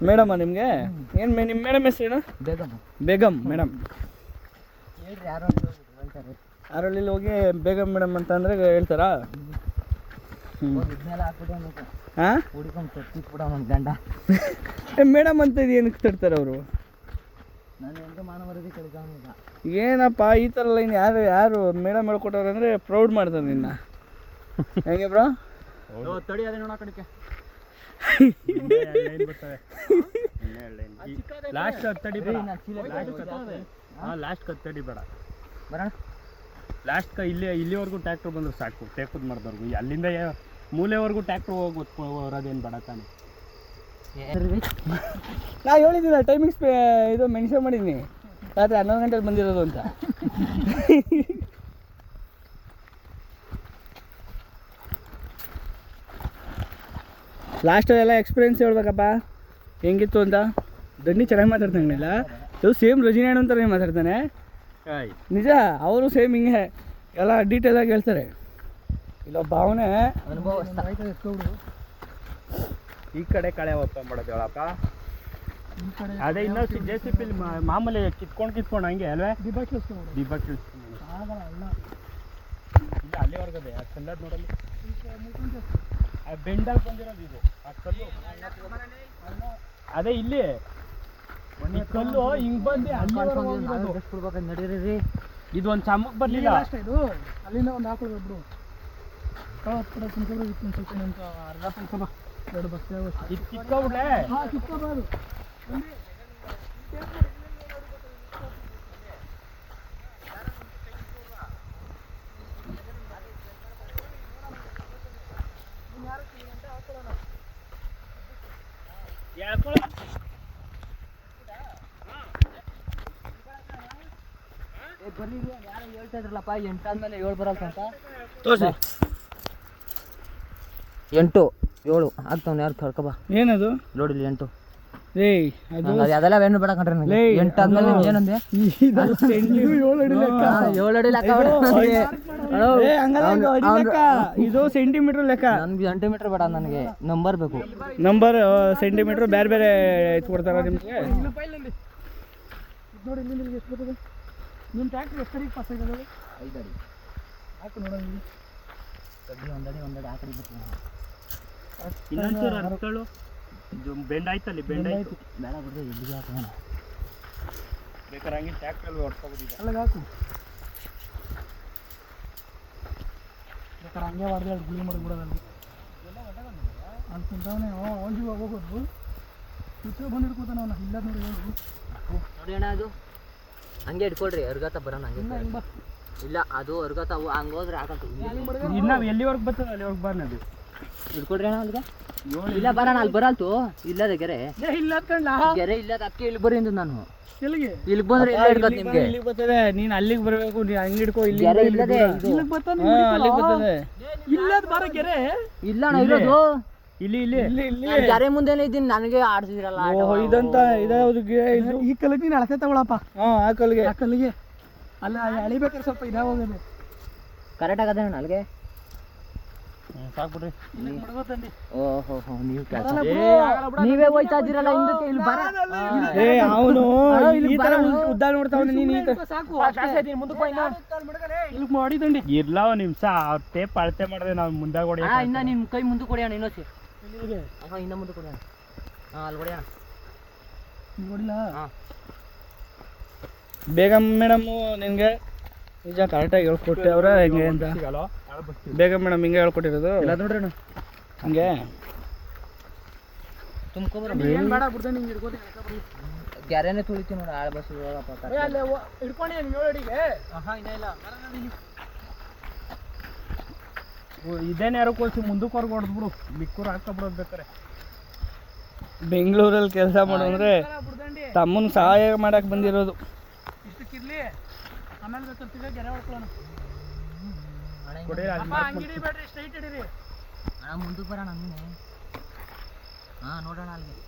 ಮೇಡಮ್ಮ ನಿಮಗೆ ಏನು ನಿಮ್ಮ ಮೇಡಮ್ ಹೆಸರೇನು ಬೇಗಮ್ ಮೇಡಮ್ ಯಾರಲ್ಲಿ ಹೋಗಿ ಬೇಗಮ್ ಮೇಡಮ್ ಅಂತ ಅಂದರೆ ಹೇಳ್ತಾರಾ ಹಾಂ ಗಂಡ ಮೇಡಮ್ ಅಂತ ಇದು ಏನಕ್ಕೆ ತರ್ತಾರೆ ಅವರು ಏನಪ್ಪ ಈ ಥರ ಲೈನ್ ಯಾರು ಮೇಡಮ್ ಹೇಳ್ಕೊಟ್ಟವ್ರು ಅಂದರೆ ಪ್ರೌಡ್ ಮಾಡ್ತಾರೆ ನಿನ್ನ ಹೆಂಗೆ ಬ್ರೋ ತಡಿ ಅದೇ ನೋಡ ಕಡೆಗೆ ಲಾಸ್ಟ್ ಕತ್ತಡಿ ಬೇಡ ಲಾಸ್ಟ್ ಕತ್ತಡಿ ಬೇಡ ಬರೋಣ ಲಾಸ್ಟ್ ಇಲ್ಲಿವರೆಗೂ ಟ್ಯಾಕ್ಟ್ರ್ ಬಂದ್ರೆ ಸಾಕು ಟೇಕುದ್ ಮಾಡಿದವ್ರಿಗೂ ಅಲ್ಲಿಂದ ಮೂಲೆವರೆಗೂ ಟ್ಯಾಕ್ಟ್ರ್ ಹೋಗೋದೇನು ಬೇಡ ತಾನೆ ನಾ ಹೇಳಿದ್ದೀನ ಟೈಮಿಂಗ್ಸ್ ಇದು ಮೆನ್ಷನ್ ಮಾಡಿದ್ದೀನಿ ರಾತ್ರಿ 11 ಗಂಟೆಗೆ ಬಂದಿರೋದು ಅಂತ ಲಾಸ್ಟ್ ಎಲ್ಲ ಎಕ್ಸ್ಪೀರಿಯನ್ಸ್ ಹೇಳ್ಬೇಕಪ್ಪ ಹೆಂಗಿತ್ತು ಅಂತ ದಂಡಿ ಚೆನ್ನಾಗಿ ಮಾತಾಡ್ತಾನಿಲ್ಲ ಇದು ಸೇಮ್ ರಜಿನಿ ಅಣ್ಣ ಅಂತಾನೆ ಮಾತಾಡ್ತಾನೆ ನಿಜ ಅವರು ಸೇಮ್ ಹಿಂಗೆ ಎಲ್ಲ ಡೀಟೇಲಾಗಿ ಹೇಳ್ತಾರೆ ಇಲ್ಲ ಭಾವನೆ ಈ ಕಡೆ ಕಳೆ ಒಪ್ಪ ಮಾಡೋದು ಹೇಳಪ್ಪ ಅದೇ ಇನ್ನೊಂದು ಜೆ ಸಿ ಪಿಲಿ ಮಾಮೂಲಿ ಕಿತ್ಕೊಂಡು ಹಂಗೆ ಅಲ್ವೇ ದಿಬ್ಬ ಕೇಳಿಸ್ಕೊಂಡು ಇಲ್ಲ ಅಲ್ಲಿವರೆಗದೆ ಆ ಕಲ್ಲರ್ ನೋಡಲ್ಲಿ ಬೆಂಡಾಗಿ ಬಂದಿರೋದು ಇದು ಆ ಕಲ್ಲು ಅದೇ ಇಲ್ಲಿ ಈ ಕಲ್ಲು ಹಿಂಗ್ ಬಂದು ಅಲ್ಲಿ ನಡೀರಿ ಇದು ಒಂದು ಚಮಕ್ ಬರ್ಲಿಲ್ಲ ಇದು ಅಲ್ಲಿಂದ ಒಂದು ಹಾಕೊಳ್ಬೇಕು ಅಂತ ಅರ್ಧ ಸ್ವಲ್ಪ ಎರಡು ಬಸ್ ಇದು ಕಿತ್ಕೊಬಿಟ್ರೆ ಕಿತ್ಕೋಬಾರ್ದು ಬರ್ರಿ ಯಾರೋ ಹೇಳ್ತಾ ಇದ್ರಲ್ಲಪ್ಪ 8 ಆದ್ಮೇಲೆ 7 ಬರಲ್ಲ ಅಂತ ತೋರಿಸಿ 8 7 ಆಗ್ತಾವ್ ಯಾರು ಕರ್ಕಬಾ ಏನದು ನೋಡಿಲಿ 8 ಏಯ್ ಅದು ಅದೆಲ್ಲ ಏನು ಬೇಡ ಕಣ್ರಿ ನನಗೆ 8 ಆದ್ಮೇಲೆ ಏನಂದೆ 7 ಅಡಿ ಲೆಕ್ಕ ಇದು ಸೆಂಟಿಮೀಟರ್ ಲೆಕ್ಕ ನನಗೆ ಸೆಂಟಿಮೀಟರ್ ಬೇಡ ನನಗೆ ನಂಬರ್ ಬೇಕು ನಂಬರ್ ಸೆಂಟಿಮೀಟರ್ ಬೇರೆ ಬೇರೆ ಎತ್ಕೊಡ್ತಾರ ನಿಮಗೆ ನೋಡಿ ಇಲ್ಲಿಂದ ಎಷ್ಟು ಬರ್ತದೆ ನಿಮ್ಮ ಟ್ಯಾಕ್ಟ್ರಿ ಎಷ್ಟು ಅಡಿಗೆ ಪಾಸ್ ಆಗಿರೋದು 5 ಅಡಿ ಹಾಕು ನೋಡೋಣ ಇಲ್ಲಿ ಒಂದಡಿ ಆ ಕಡೆ ಬಿಟ್ಟು ಇನ್ನೊಂಚೂರು ಅರ್ಕಳು ಬೆಂಡ್ ಆಯ್ತಲ್ಲಿ ಬೆಂಡ್ ಆಯ್ತು ಬೇಡ ಬಿಡ್ರಿ ಇಲ್ಲಿಗೆ ಹಾಕೋಣ ಬೇಕಾದ್ರೆ ಹಂಗೆ ಟ್ಯಾಕ್ಟ್ರಲ್ಲಿ ಹೊಡ್ಸ್ಕೊಬೋದಿದೆ ಅಲ್ಲಿಗೆ ಹಾಕು ಬೇಕಾದ್ರೆ ಹಂಗೆ ಹೊಡೆದು ಗುಳಿ ಮಾಡಿ ಬಿಡೋದಲ್ಲಿ ಅನ್ಕೊಂತವನೇ ಅವನಿಗೆ ಹೋಗೋದು ಸುತ್ತ ಬಂದು ಹಿಡ್ಕೊತಾನೆ ಅವನ ಇಲ್ಲ ನೋಡಿ ನೋಡಿ ಅಣ್ಣ ಅದು ಹಂಗೆ ಇಟ್ಕೊಳ್ರಿ ಅರ್ಗತ ಬರೋಣ ಹಂಗೆ ಹಿಂಗೆ ಇಲ್ಲ ಅದು ಅರ್ಗತ ಹಂಗೆ ಹೋದ್ರೆ ಆಗಂತು ಇನ್ನು ಎಲ್ಲಿವರೆಗೆ ಬರ್ತದೆ ಅಲ್ಲಿವರೆಗೆ ಬರ್ನದು ಇಟ್ಕೊಳ್ರಿ ಅಣ್ಣ ಅಲ್ಲಿಗೆ ಇಲ್ಲ ಬರೋಣ ಅಲ್ಲಿ ಬರಲ್ತು ಇಲ್ಲದ ಗೆರೆ ಇಲ್ಲ ಕಣ್ಣ ಗೆರೆ ಇಲ್ಲದ ಅಕ್ಕೆ ಇಲ್ಲಿ ಬರೀ ಅಂದು ನಾನು ಎಲ್ಲಿಗೆ ಇಲ್ಲಿಗೆ ಬಂದ್ರೆ ಇಲ್ಲ ಹಿಡ್ಕೊತ್ ನಿಮ್ಗೆ ಇಲ್ಲಿಗೆ ಬರ್ತದೆ ನೀನು ಅಲ್ಲಿಗೆ ಬರಬೇಕು ನೀನು ಹಂಗೆ ಹಿಡ್ಕೋ ಇಲ್ಲಿ ಗೆರೆ ಇಲ್ಲದೆ ಇಲ್ಲಿಗೆ ಬರ್ತಾನೆ ಅಲ್ಲಿಗೆ ಬರ್ತದೆ ಇಲ್ಲದ ಬಾರ ಗೆರೆ ಇಲ್ಲ ಅಣ್ಣ ಇರೋದು ಇಲ್ಲಿ ಇಲ್ಲಿ ಇಲ್ಲಿ ಇಲ್ಲಿ ನಾನು ಗೆರೆ ಮುಂದೆನೇ ಇದ್ದೀನಿ ನನಗೆ ಆಡ್ಸಿದ್ರಲ್ಲ ಓಹೋ ಇದಂತ ಇದಾವುದು ಈ ಕಲ್ಲಿಗೆ ನೀನು ಅಳತೆ ತಗೊಳಪ್ಪ ಆ ಕಲ್ಲಿಗೆ ಆ ಕಲ್ಲಿಗೆ ಅಲ್ಲ ಎಳಿಬೇಕಾದ್ರೆ ಸ್ವಲ್ಪ ಇದಾಗೋಗಿದೆ ಕರೆಕ್ಟ್ ಆಗದೆ ಅಣ್ಣ ಅಲ್ಲಿಗೆ ಸಾಕ್ಬಿಡ್ರಿ ಓಹೋ ನೀವು ನೀವೇ ಹೋಯ್ತಾ ಇದ್ದೀರಲ್ಲ ಹಿಂದಕ್ಕೆ ಇಲ್ಲಿ ಬರ ಏ ಅವನು ಈ ತರ ಉದ್ದ ನೋಡ್ತಾವನೆ ನೀನು ಈ ತರ ಸಾಕು ಇಲ್ಲಿ ಮಾಡಿದಂಡಿ ಇರ್ಲಾವ ನಿಮಿಷ ಟೇಪ್ ಅಳತೆ ಮಾಡಿದೆ ನಾವು ಮುಂದೆ ಹೊಡಿ ಇನ್ನ ನಿಮ್ ಕೈ ಮುಂದೆ ಕೊಡಿ ಅಣ್ಣ ಇನ್ನೊಸಿ ಇನ್ನ ಮುಂದೆ ಕೊಡಿ ಅಣ್ಣ ಅಲ್ಲಿ ಕೊಡಿ ಅಣ್ಣ ನೋಡಿಲ್ಲ ಬೇಗ ಮೇಡಮ್ ನಿನ್ಗೆ ನಿಜ ಕರೆಕ್ಟಾಗಿ ಹೇಳ್ಕೊಟ್ಟೆ ಅವ್ರ ಹೆಂಗೆ ಅಂತ ಬೇಗ ಮೇಡಮ್ ಹಿಂಗೆ ಹೇಳ್ಕೊಟ್ಟಿರೋದು ಇಲ್ಲ ನೋಡ್ರಿ ಅಣ್ಣ ಹಂಗೆ ತುಂಬ್ಕೊಬರ ಏನು ಬೇಡ ಬಿಡ್ತಾನೆ ನಿಂಗೆ ಹಿಡ್ಕೋತೀನಿ ಗ್ಯಾರೇನೆ ತುಳಿತೀನಿ ನೋಡಿ ಆಳ ಬಸ್ ಅಲ್ಲೇ ಹಿಡ್ಕೊಂಡು ನೀವು 7 ಅಡಿಗೆ ಇನ್ನ ಇಲ್ಲ ಇದೇನು ಯಾರೋ ಕೋಸಿ ಮುಂದಕ್ಕೆ ಹೊಡ್ದ್ಬಿಡು ಮಿಕ್ಕೂರು ಹಾಕ್ಕೊಬಿಡೋದು ಬೇಕಾರೆ ಬೆಂಗಳೂರಲ್ಲಿ ಕೆಲಸ ಮಾಡೋಂದ್ರೆ ತಮ್ಮನ ಸಹಾಯ ಮಾಡಕ್ಕೆ ಬಂದಿರೋದು ಇಷ್ಟಕ್ಕಿರ್ಲಿ ಆಮೇಲೆ ಬೇಕಾಗ್ತಿದೆ ಗೆರೆ ಹೊಡ್ಕೊಳ್ಳೋಣ ಅಣ್ಣ ಅಂಗಡಿ ಬೇಡ್ರಿ ಸ್ಟ್ರೈಟ್ ಹಿಡೀರಿ. ಅಣ್ಣ ಮುಂದಕ್ಕೆ ಬರೋಣ ನೀನೆ. ಹಾಂ ನೋಡೋಣ ಅಲ್ಲಿಗೆ.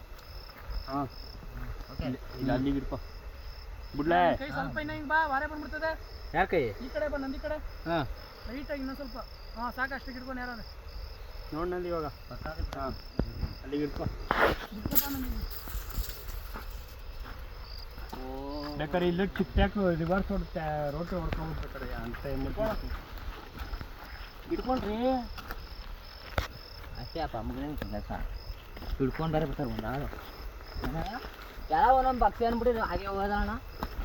ಹಾಂ ಓಕೆ ಇಲ್ಲ ಅಲ್ಲಿಗೆ ಇಡ್ಕೊ ಬಿಡ್ಲೇ. ಕೈ ಸ್ವಲ್ಪ ಇನ್ನ ಹಿಂಗ್ ಬಾ, ವಾರೆ ಬಂದ್ಬಿಡ್ತದೆ. ಯಾರ ಕೈ? ಈ ಕಡೆ ಬಾ, ನಂದಿ ಕಡೆ. ಹಾಂ ಲೈಟಾಗಿ ಇನ್ನೊಂದು ಸ್ವಲ್ಪ. ಹಾಂ ಸಾಕು, ಅಷ್ಟಕ್ಕೆ ಇಟ್ಕೊಂಡು ಯಾರು ನೋಡಿ ನಂದು ಇವಾಗ. ಹಾಂ ಅಲ್ಲಿಗೆ ಇಡ್ಕೊ. ಬೇಕಾದ್ರೆ ಇಲ್ಲಿ ಚಿಕ್ಕ ರಿವರ್ಸ್ ಹೊಡ್ತೆ ರೋಟಿ ಹೊಡ್ಕೊಂಡ್ಬೇಕಾರೆ ಅಂತ ಇಟ್ಕೊಂಡ್ರಿ. ಅಷ್ಟೇ ಅಪ್ಪ ಮುಗಿದ ಕೆಲಸ ಹಿಡ್ಕೊಂಡು ಬೇರೆ ಬರ್ತಾರೆ ಒಂದು ಆಳು. ಎಲ್ಲ ಒಂದೊಂದು ಭಕ್ತಿ ಅಂದ್ಬಿಟ್ರಿ ಹಾಗೆ ಹೋಗೋದಣ್ಣ.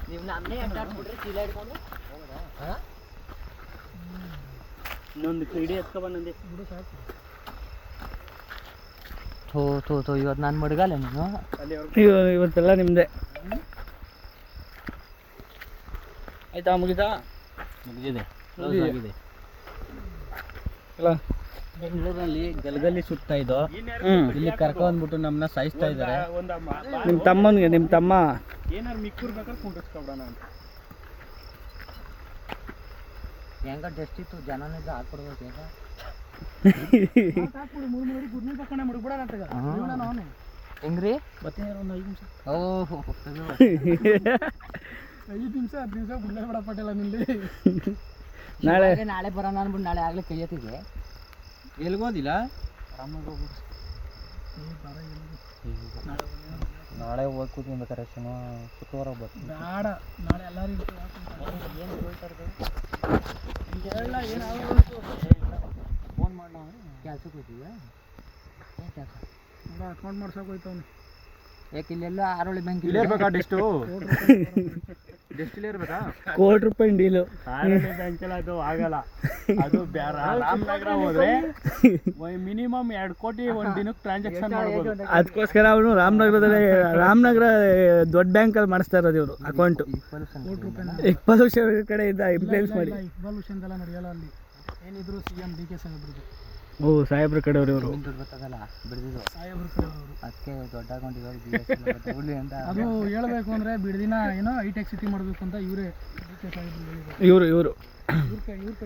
ನೀವು ನಮ್ಮನ್ನೇ ಎಂಟಾಡ್ಬಿಟ್ರಿ ಚೀಲ ಹಿಡ್ಕೊಂಡು ಹೋಗೋದಾ. ಇನ್ನೊಂದು ಇಡೀ ಎತ್ಕೊಬಂದಿ ಬಿಡು ಸಾಕು. ಥೋ ಇವತ್ತು ನಾನು ಮಡ್ಗಲ್ಲ ನೀನು. ಅಲ್ಲಿ ಇವತ್ತೆಲ್ಲ ನಿಮ್ಮದೇ ಆಯ್ತಾ? ಮುಗಿತಾ? ಮುಗಿದಿದೆ ಆಗಿದೆ ಅಲ್ಲ. ಬೆಂಗಳೂರಲ್ಲಿ ಗಲ್ಗಲ್ಲಿ ಸುತ್ತಾ ಇದ್ದೋ, ಹ್ಞೂ ಇಲ್ಲಿ ಕರ್ಕೊಂಡ್ಬಿಟ್ಟು ನಮ್ಮನ್ನ ಸಾಯಿಸ್ತಾ ಇದ್ದಾರೆ. ನಿಮ್ಮ ತಮ್ಮನಿಗೆ, ನಿಮ್ಮ ತಮ್ಮ ಏನಾರು ಮಿಕ್ಕೂರ್ ಬೇಕಾದ್ರೆ ಕುಂಡಿಸ್ಕೊಬಿಡೋಣ ಅಂತ. ಹೆಂಗ ಟೆಸ್ಟ್ ಇತ್ತು ಜನನಿಂದ ಹಾಕ್ಕೊಡ್ಬೇಕು ಈಗ. ಹಾಕ್ಬಿಡು, ಮೂರು ಗುಡ್ನಿ ತಕೊಂಡೆ ಮುಡ್ಬಿಡೋಣ ಅಂತ. ಅವನು ಹೆಂಗ್ರಿ ಮತ್ತೆ ಒಂದು 5 ನಿಮಿಷ, ಓಹೋ 5 ನಿಮಿಷ 10 ನಿಮಿಷ ಬಿಡ್ಲೇ ಬಿಡ ಪಟೇಲ ನಿಲ್ಲಿ. ನಾಳೆ ಬರೋಣ ಅಂದ್ಬಿಟ್ಟು ನಾಳೆ ಆಗ್ಲೇ ಕೈ ಎತ್ತಿಗೆ ಎಲ್ಗೋದಿಲ್ಲ. ನಾಳೆ ಹೋಗಿ ಕೂತ್ಕೊಬೇಕಾರೆ ಶುಕ್ರವಾರ ಬರ್ತೀನಿ. ಬೇಡ, ನಾಳೆ ಎಲ್ಲರೂ ಫೋನ್ ಮಾಡೋಣ ಕೆಲ್ಸಕ್ಕೆ ಹೋಗ್ತೀವಿ. ಏನು ಕೆಲಸ ಅಕೌಂಟ್ ಮಾಡ್ಸೋಕೆ ಹೋಯ್ತವನು. ಯಾಕೆ ಇಲ್ಲೆಲ್ಲ ಆರೋಳಿ ಬ್ಯಾಂಕ್ ಇರ್ಬೇಕಾ ಡೆಸ್ಟು? ಡೆಸ್ಟಿಲ್ ಇರ್ಬೇಕಾ? ₹1,00,00,000 ಡೀಲು. ಬ್ಯಾಂಕಲ್ಲಿ ಅದು ಆಗಲ್ಲ. ಅದು ರಾಮನಗರ ಹೋದ್ರೆ ಮಿನಿಮಮ್ 2 ಕೋಟಿ ಒಂದು ದಿನಕ್ಕೆ ಟ್ರಾನ್ಸಾಕ್ಷನ್ ಮಾಡ್ಬೋದು. ಅದಕ್ಕೋಸ್ಕರ ಅವನು ರಾಮನಗರ ದೊಡ್ಡ ಬ್ಯಾಂಕಲ್ಲಿ ಮಾಡಿಸ್ತಾ ಇರೋದು ಇವರು ಅಕೌಂಟು. ಇಕ್ಬಾಲ್ ಹುಷಾರ್ ಕಡೆಯಿಂದ ಇನ್ಫ್ಲೂಯೆನ್ಸ್ ಮಾಡಿ. ಇಕ್ಬಾಲ್ ಹುಸೇನ್ ಎಲ್ಲ ನಡೆಯಲ್ಲ ಅಲ್ಲಿ. ಏನಿದ್ರು CM DK ಸಾಹೇಬ್ರದ್ದು. ಓ ಸಾಹೇಬ್ರ ಕಡೆಯವರು ಇವರು. ದುಡ್ಡು ಗೊತ್ತಾಗಲ್ಲ ಬಿಡ್ದಿದ್ದು ಸಾಹೇಬ್ರ ಕಡೆಯವರು. ಅದಕ್ಕೆ ದೊಡ್ಡ ಅಕೌಂಟ್ ಇವಾಗ ಅಂತ ಅದು ಹೇಳ್ಬೇಕು ಅಂದ್ರೆ ಬಿಡ್ದಿನ ಏನೋ ಹೈಟೆಕ್ ಸಿಟಿ ಮಾಡಬೇಕು ಅಂತ ಇವರೇ DK ಸಾಹೇಬ್ರು ಹೇಳಿದ್ರು. ಇವರು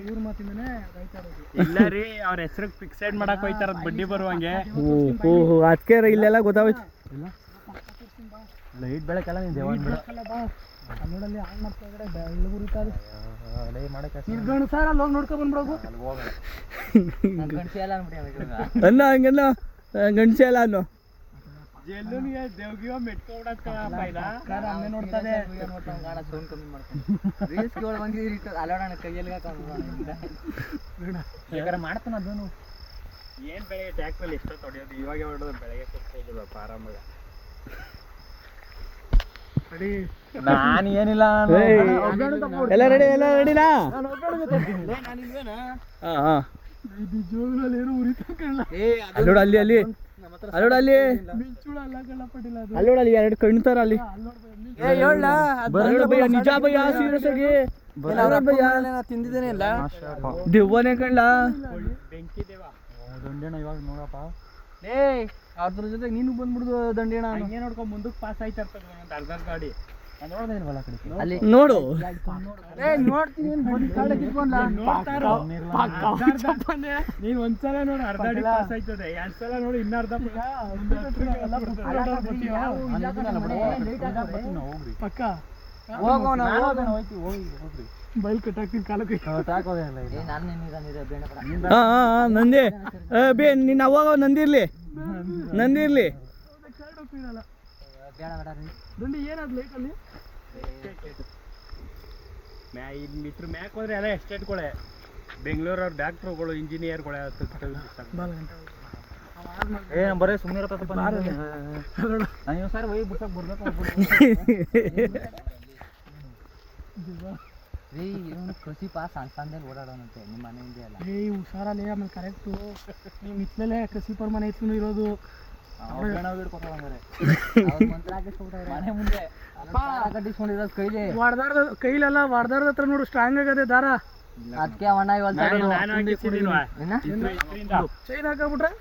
ಇವ್ರ ಮಾತಿಂದನೇ ರೈತ ಇರೋದು. ಇಲ್ಲ ರೀ, ಅವ್ರ ಹೆಸರು ಫಿಕ್ಸೆಡ್ ಮಾಡಕ್ ಹೋಯ್ತಾರ ಬಡ್ಡಿ ಬರುವಂಗೆ. ಓಹೋ ಅದಕ್ಕೆ ಇಲ್ಲೆಲ್ಲ ಗೊತ್ತಾಗೋಯ್ತು. ಲೈಟ್ ಬೆಳಕಲ್ಲ ನೀನು ದೇವ ಬಾ ನೋಡಲ್ಲಿ ಆನ್ ಮಾಡ್ತಾ ಇದ್ರೆ ಬೆಳ್ಳು ಉರಿತಾರೆ. ನಿರ್ಗಣ ಸರ್ ಅಲ್ಲಿ ಹೋಗಿ ನೋಡ್ಕೊಂಡ್ ಬಂದ್ಬಿಡೋಗು. ಗಂಟೆ ಎಲ್ಲ ಅಂದ್ಬಿಟ್ಟು ಅನ್ನ ಹಂಗನ್ನ ಗಂಡಸೆ ಅಲ್ಲ ಅನ್ನೋ ಜೆಲ್ಲುನಿಗೆ ದೇವ್ಗಿವ ಮೆಟ್ಕೊಬಿಡಕ್ಕ ಅಮ್ಮೆ ನೋಡ್ತದೆ. ಸೌಂಡ್ ಕಮ್ಮಿ ಮಾಡ್ಕೊಂಡು ರೀಲ್ಸ್ ಬಂದಿದ್ದು ಅಲ್ಲೋಡೋಣ ಕೈಯಲ್ಲಿ ಬೇಕಾದ್ರೆ ಮಾಡ್ತಾನ ಅದನ್ನು. ಏನು ಬೆಳಗ್ಗೆ ಟ್ಯಾಕ್ಟ್ರಲ್ಲಿ ಎಷ್ಟೋ ತೊಡೆಯೋದು, ಇವಾಗ ಹೊಡೋದು ಬೆಳಗ್ಗೆ ಕೊಡ್ಬೋದಪ್ಪ ಆರಾಮಾಗ. ನಾನು ಏನಿಲ್ಲ, ಎಲ್ಲ ರೆಡಿನಾ? ಜೋಗಲ್ಲಿ ಏನೋ ಉರಿತಲ್ಲ. ಅಲ್ಲೋಡ ಅಲ್ಲಿ ಅಲ್ಲೋಡ ಅಲ್ಲಿ ಮಿಂಚುಳ ಅಲ್ಲ ಕಳ್ಳಪಟ್ಟಿಲ್ಲ ಅದು. ಅಲ್ಲೋಡ ಅಲ್ಲಿ 2 ಕಣ್ತಾರ ಅಲ್ಲಿ. ನಿಜ ಭಯ್ಯ, ಸೀರಿಯಸ್ ಆಗಿ ತಿಂದಿದ್ದೇನೆ ಇಲ್ಲ ದೆವ್ವನೇ ಕಣ್ಲ. ಬೆಂಕಿ ದೇವ ದಂಡೇಣ ಇವಾಗ ನೋಡಪ್ಪ. ಅದ್ರ ಜೊತೆಗೆ ನೀನು ಬಂದ್ಬಿಡ್ದು ದಂಡೇಣ. ಹಂಗೆ ನೋಡ್ಕೊಂಡು ಮುಂದಕ್ಕೆ ಪಾಸ್ ಆಯ್ತಾ ಇರ್ತದೆ ಒಂದು ಅರ್ಧ ಗಾಡಿ. ನೋಡ್ದೇನಲ್ಲ ಅಲ್ಲಿ ನೋಡು ನೋಡ್ತೀನಿ. ನೀನ್ ಒಂದ್ಸಲ ನೋಡು ಅರ್ಧ ಅಡಿ ಪಾಸ್ ಆಯ್ತದೆ, 2 ಸಲ ನೋಡಿ ಇನ್ನ ಅರ್ಧ ಪಕ್ಕ ಹೋಗೋಣ ಬೈಲ್ ಕಟ್ಟಾಕ್ತೀನಿ ಕಾಲಕ್ಕೆ. ನಂದಿ ಬೇ ನಿನ್ನ ಅವಾಗ ನಂದಿರ್ಲಿ ದಂಡಿ ಏನಾದ್ ಲೈಟಲ್ಲಿ ಇದ್ರ ಮ್ಯಾಕ್ ಹೋದ್ರೆ ಎಲ್ಲ ಎಸ್ಟೇಟ್ಗಳೇ, ಬೆಂಗಳೂರವ್ರ ಡಾಕ್ಟ್ರುಗಳು, ಇಂಜಿನಿಯರ್ಗಳೇ. ಬರೀ ಸುಮ್ಮನೆ ಸರ್ ಹೋಗಿ ಬಿಡ್ಸಕ್ ಬರ್ಬೇಕು. ಕೃಷಿ ಪಾಸ್ ಸಂದೇಲಿ ಓಡಾಡೋಣಂತೆ ನಿಮ್ಮ ಮನೆಯಿಂದ ಎಲ್ಲ. ಹುಷಾರಲ್ಲಿ ಆಮೇಲೆ ಕರೆಕ್ಟು. ನೀವು ಇತ್ಲೇ ಕೃಷಿ ಪರ್ಮನೆ ಇತ್ತು ಇರೋದು. ಮನೆ ಮುಂದೆ ಕಟ್ಟಿಸ್ಕೊಂಡಿರೋದು ಕೈಲಿ ಕೈಲೆಲ್ಲ ವಾಡ್ದಾರದ ಹತ್ರ ನೋಡು ಸ್ಟ್ರಾಂಗ್ ಆಗದೆ ದಾರ. ಅದಕ್ಕೆ ಅಣ್ಣ ಚೈನ್ ಹಾಕಬಿಟ್ರೆ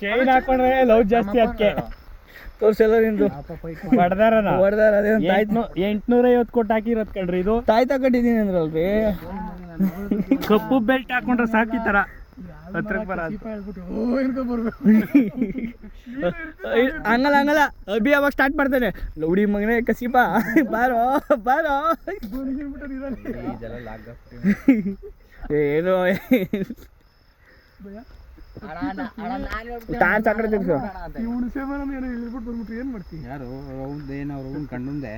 ಚೈನ್ ಹಾಕೊಂಡ್ರೆ ಲವ್ ಜಾಸ್ತಿ. ಅದಕ್ಕೆ ತೋರ್ಸೆಲ್ಲ ನಿಂದು ಹೊಡ್ದಾರನ ಹೊಡೆದಾರ ಅದೇ ಒಂದು ತಾಯ್ತು 850 ಕೊಟ್ಟು ಹಾಕಿರೋದ್ ಕಣ್ರಿ ಇದು ತಾಯ್ತ ಕಟ್ಟಿದ್ದೀನಿ ಅಂದ್ರಲ್ರಿ. ಕಪ್ಪು ಬೆಲ್ಟ್ ಹಾಕೊಂಡ್ರೆ ಸಾಕಿ ತರ ಹತ್ರಕ್ಕೆ ಬರ ಹಂಗಲ್ಲ ಹಂಗಲ್ಲ ಅಭಿ ಅವಾಗ ಸ್ಟಾರ್ಟ್ ಮಾಡ್ತಾನೆ ಲೌಡಿ ಮಗನೇ ಕಸಿಬಾ ಬಾರೋ ಬಾರೋ ಏನೋ ಟಾರ್ಚ್ ಆ ಕಡೆ ತಿರ್ಸು. ಏನ್ ಮಾಡ್ತೀವಿ ಯಾರು ಅವ್ನು ಕಂಡುಂದೆ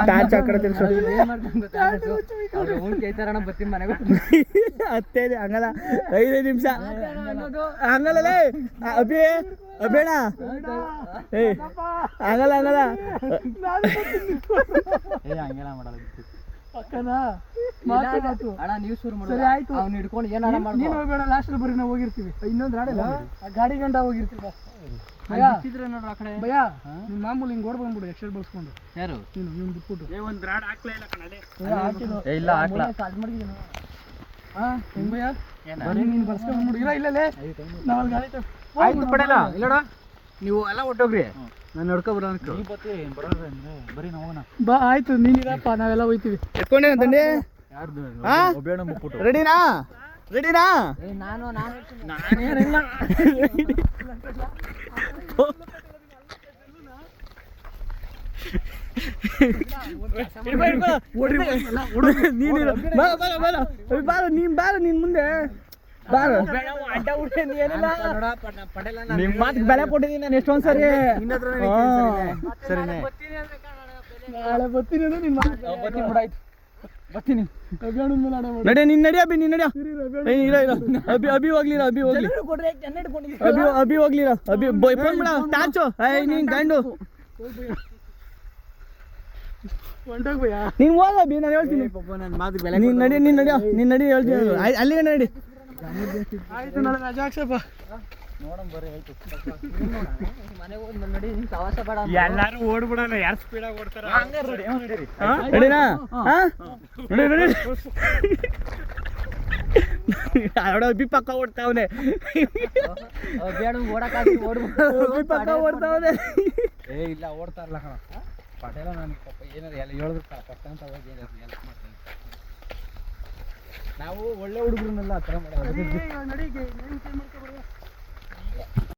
ಟಾರ್ಚ್ ಆ ಕಡೆ ತಿರ್ಸು. ಹತ್ತೈದು ಹಂಗಲ್ಲ 5 ನಿಮಿಷ ಹಂಗಲ್ಲ ಅಭಿ ಅಬೇಡ ಏ ಹಂಗಲ್ಲ ಹಂಗಲ್ಲ ಹಂಗೆಲ್ಲ ಮಾಡಲ್ಲ ಪಕ್ಕನಾ ಮಾತು ನೀವು ಶುರು ಸರಿ ಆಯ್ತು. ಅವ್ನು ಹಿಡ್ಕೊಂಡು ಏನಾರ ನೀನು ಹೋಗ್ಬೇಡ, ಲಾಸ್ಟ್ ಬರೀ ನಾವು ಹೋಗಿರ್ತೀವಿ. ಇನ್ನೊಂದು ರಾಡಿಲ್ಲ ಆ ಗಾಡಿ ಗಂಟ ಹೋಗಿರ್ತೀವಿ ಬಸ್. ನೋಡ್ರ ಆ ಕಡೆ ಭಯ ನಿನ್ ಮಾಮೂಲಿ ಹಿಂಗ್ ಓಡ್ ಬಂದ್ಬಿಡು ಎಕ್ಸ್ಟ್ರಾ ಬಳಸ್ಕೊಂಡು. ಯಾರು ನೀನು ಇವ್ನು ಬಿಟ್ಬಿಟ್ಟು ಒಂದ್ ರಾಡ್ ಹಾಕ್ಲೇ ಇಲ್ಲ ಕಣಲೆ. ಇಲ್ಲ ಹಾಕ್ಲ ಹೆಂಗ್ ಭಯ ಬರೀ ನೀನು ಬಳಸ್ಕೊಂಡ್ಬಿಡು. ಇಲ್ಲ ಇಲ್ಲಲೇ ನಾವು ಅಲ್ಲಿ ಗಾಡಿ ಆಯ್ತು ಪಡೆಯಲ್ಲ ಇಲ್ಲಡ ನೀವು ಎಲ್ಲ ಒಟ್ಟೋಗ್ರಿ ನಾನು ನೋಡ್ಕೊ ಬರೋ ಬರೀ ಹೋಗೋಣ. ಬಾ ಆಯ್ತು ನೀನಿರಪ್ಪ ನಾವೆಲ್ಲ ಹೋಯ್ತೀವಿ. ಎತ್ಕೊಂಡೇನ ತಂದೆ ರೆಡಿನಾ ರೆಡಿನಾ ನಾನು ನಾನೇನಿಲ್ಲ ನೀನ್ ಬಾರ ನೀನ್ ಮುಂದೆ ಬಾರ ನಿಮ್ ಮಾತಿಗೆ ಬೆಲೆ ಕೊಟ್ಟಿದ್ದೀನಿ ನಾನು ಎಷ್ಟೊಂದ್ ಸರಿ. ಸರಿನೇ ನಾಳೆ ಬರ್ತೀನಿ ಅಂದ್ರೆ ನೀನ್ ಬರ್ತೀನಿ ಬಿಡಾಯ್ತು ಬರ್ತೀನಿ ಅಭಿಯಾನದ ಮೇಲೆ ಆಡ ಮಾಡು. ನಡಿ ನೀನ್ ನಡಿ ಅಭಿ ನೀನ್ ನಡಿಯ ಅಭಿ ಹೋಗ್ಲಿರ ಅಭಿ ಹೋಗ್ಲಿ ಅಭಿ ಹೋಗ್ಲಿರ ಅಭಿ ಫೋನ್ ಬಿಡ ಟಾರ್ಚು ನೀನ್ ಗಂಡು ಹೊಂಟೋಗ್ ಭಯ. ನೀನ್ ಹೋಗ ಅಭಿ ನಾನು ಹೇಳ್ತೀನಿ ನನ್ನ ಮಾತಿಗೆ ಬೆಲೆ ನೀನ್ ನಡಿ ಹೇಳ್ತೀನಿ ಅಲ್ಲಿಗೆ ನಡಿ. ಆಯ್ತು ನಾಳೆ ರಜಾ ಹಾಕ್ಸಪ್ಪ. ಮನೆಗೆ ಹೋಗಿ ನೋಡಿ ಪ್ರವಾಸ ಬೇಡ ಎಲ್ಲಾರು ಓಡ್ಬಿಡೋಣ, ಯಾರು ಸ್ಪೀಡಾಗಿ ಓಡ್ತಾರ. ರೆಡಿನಾ ನಡಿ ನಡಿ ಅವಡ ಅಭಿ ಪಕ್ಕ ಓಡ್ತಾವನೆ ಬೇಡ ಓಡಕ್ಕಾಗಿ ಅಭಿ ಪಕ್ಕ ಓಡ್ತಾವನೆ. ಏ ಇಲ್ಲ ಓಡ್ತಾ ಇರಲ್ಲ ಕಣ ಪಟೇಲ ನಾನು ಏನಾರು ಎಲ್ಲ ಹೇಳಿದ್ರು ಪಟ್ಟ ಅಂತ ಹೋಗಿ ಹೆಲ್ಪ್ ಮಾಡ್ತೀನಿ. ನಾವು ಒಳ್ಳೆ ಹುಡುಗರನ್ನೆಲ್ಲ ಆ ಥರ ಮಾಡೋದು. ನಡಿ, ನಡಿ,